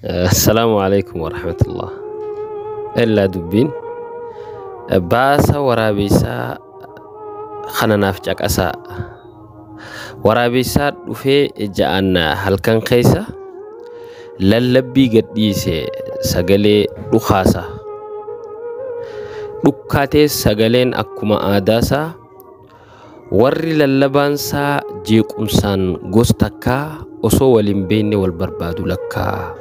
السلام عليكم ورحمة الله. إلا دبين باسا ورابيسا خنا نافجك أسا ورابيسا وفي جاءنا هلكن خيسا للبي قديسي سغلي دخاسا دكاتي سغلين أكما آداسا warri lallabansa jeequmsaan gostakka osoo waliin beekne wal barbaadu lakka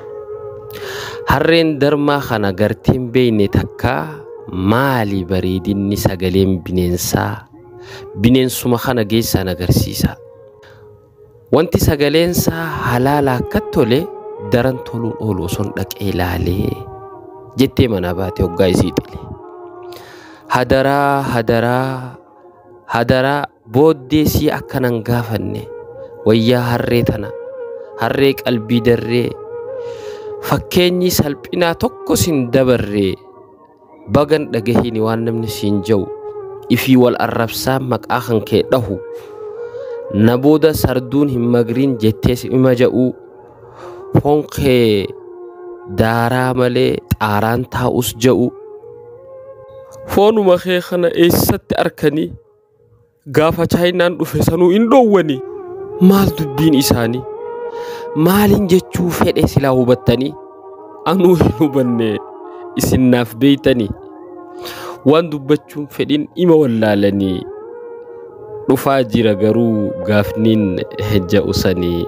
harreen darmaa kana gartiin beekne takka maali bareedinni sagaleen bineensuma kana geessan agarsiisa wanti sagaleensa halaala akka tole daran toluu oolu son dhaqee ilaalee jettee mana baate hoggaa isii xile hadara booddeesii akkanan gaafanne wayyaa harree tana harree qalbii darree fakkeenyi salphinaa tokko sin dabarree bagan dhagahini waan namni siin jau ifii wal arrabsaa maqaa kan kee dhahu nabooda sarduun hin magriin jettees ima ja'uu foon kee daaraa malee xaaraan taa'us ja'u foonuma kee kana eessatti arkanii gaafa chaayinaan dhufe sanuu indhoowwani maal dubbiin isaanii maalin jechuu fedhe silaa hubattanii anuu hin hubanne isinnaaf beeytanii waan dubbachuun fedhin ima wallaalanii dhufaa jira garuu gaafniin hejja usanii